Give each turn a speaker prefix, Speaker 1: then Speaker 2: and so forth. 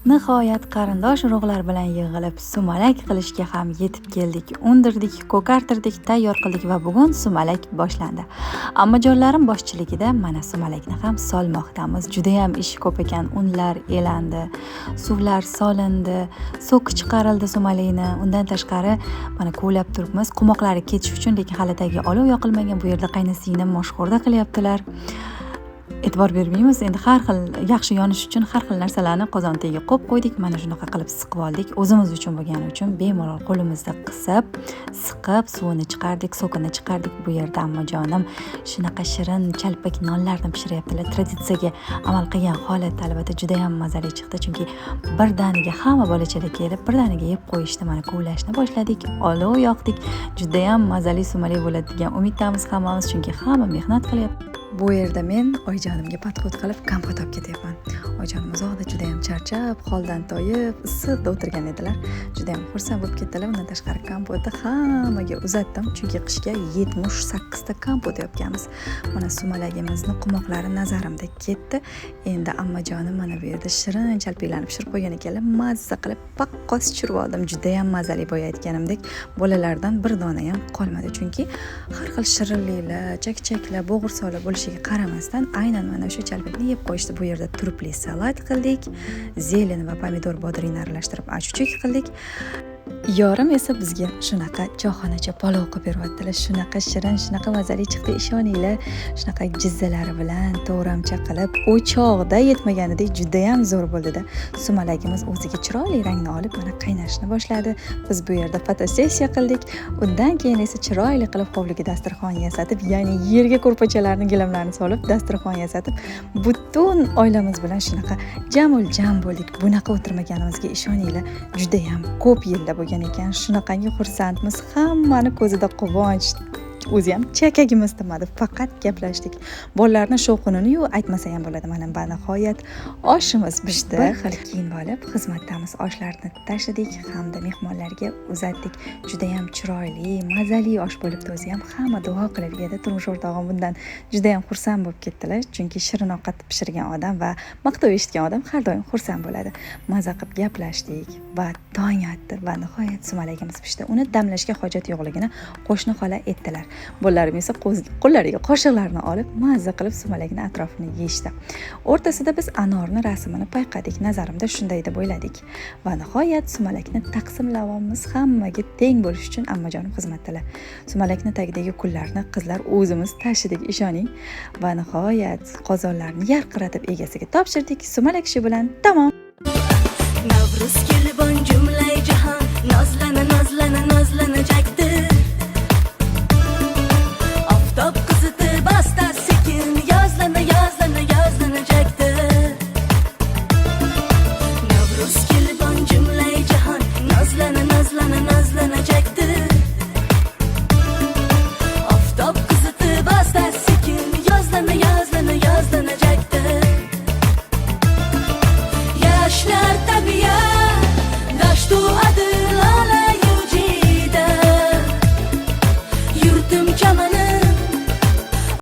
Speaker 1: Nihoyat qarindosh urug'lar bilan yig'ilib sumalak qilishga ham yetib keldik. Undirdik, ko'kartirdik, tayyor qildik va bugun sumalak boshlandi. Ammajonlarim boshchiligida mana sumalakni ham solmoqdamiz. Juda ham ish ko'p ekan. Unlar elandi, suvlar solindi, so'ki chiqarildi sumalakni. Undan tashqari mana ko'lab turibmiz. Qumoqlari ketish uchun, lekin hali tagiga olov yoqilmagan. Bu yerda qaynasinglim moshxo'rda qilyaptilar. E'tibor bermaymiz. Endi har xil yaxshi yonish uchun har xil narsalarni qozon tagiga qo'yib qo'ydik. Mana shunaqa qilib siqib oldik. O'zimiz uchun bo'lgani uchun bemalol qo'limizda qisib, siqib, suvini chiqardik, so'kini chiqardik. Bu yerda ammajonim shunaqa shirin chalpak nonlarni pishiryaptilar. Traditsiyaga amal qilgan holatda albatta juda ham mazali chiqdi, chunki birdaniga hamma bola-chaqa kelib, birdaniga yeb qo'yishdi. Mana kovlashni boshladik, olov yoqdik. Juda ham mazali sumalak bo'ladi degan umiddamiz hammamiz, chunki hamma mehnat qilyapti. Bu yerda men oyijonimga podxod qilib kompot olib ketyapman. Oyijonim uzoqda juda ham charchab, holdan toyib, issiqda o'tirgan edilar. Juda ham xursand bo'lib ketdilar. Undan tashqari kompotni hammaga uzatdim, chunki qishga 78 ta kompot yopganmiz. Mana sumalagimizni qumoqlari nazarimda ketdi. Endi ammajonim mana bu yerda shirin chalpiklarni pishirib qo'ygan ekanlar. Mazza qilib paqqos tushirib oldim. Juda ham mazali boya aytganimdek, bolalardan bir dona ham qolmadi, chunki har xil shirinliklar, chakchaklar, bo'g'irsoqlar bo'lishiga qaramasdan aynan mana shu chalpakni yeb qo'yishdi. Bu yerda turpli salat qildik, zelen va pomidor bodringni aralashtirib achuchuk qildik. Yorim esa bizga shunaqa choyxonacha palov qilib beryaptilar. Shunaqa shirin, shunaqa mazali chiqdi, ishoninglar. Shunaqa jizzalari bilan to'ramcha qilib, o'choqda yetmaganidek juda ham zo'r bo'ldi-da. Sumalagimiz o'ziga chiroyli rangni olib, mana qaynashni boshladi. Biz bu yerda fotosessiya qildik. Undan keyin esa chiroyli qilib hovliga dasturxon yasatib, ya'ni yerga ko'rpachalarni, gilamlarni solib, dasturxon yasatib, butun oilamiz bilan shunaqa jamul-jam bo'ldik. Bunaqa o'tirmaganimizga ishoninglar, juda ham ko'p yillar bo'lgan ekan. Shunaqangi xursandmiz, hammani ko'zida quvonch. O'zi ham chakagimiz tinmadi, faqat gaplashdik. Bolalarning shovqinini-yu aytmasa ham bo'ladi. Mana nihoyat oshimiz pishdi. Bir xil kiyim olib xizmatdamiz, oshlarni tashidik hamda mehmonlarga uzatdik. Juda ham chiroyli, mazali osh bo'libdi. O'zi ham hamma duo qilib yedi. Turmush o'rtog'im bundan juda ham xursand bo'lib ketdilar, chunki shirin ovqat pishirgan odam va maqtov eshitgan odam har doim xursand bo'ladi. Maza qilib gaplashdik va tong otdi va nihoyat sumalagimiz pishdi. Uni damlashga hojat yo'qligini qo'shni xola aytdilar. Bolalarim esa qo'llariga qoshiqlarni olib mazza qilib sumalakni atrofini yeyishdi. O'rtasida biz anorni rasmini payqadik. Nazarimda shunday deb o'yladik. Va nihoyat sumalakni taqsimlavamiz, hammaga teng bo'lish uchun ammajonim xizmatdalar. Sumalakni tagidagi kullarni qizlar o'zimiz tashidik, ishoning. Va nihoyat qozonlarni yarqiratib egasiga topshirdik. Sumalak ishi bilan tamom.
Speaker 2: Navruz kelibon jumla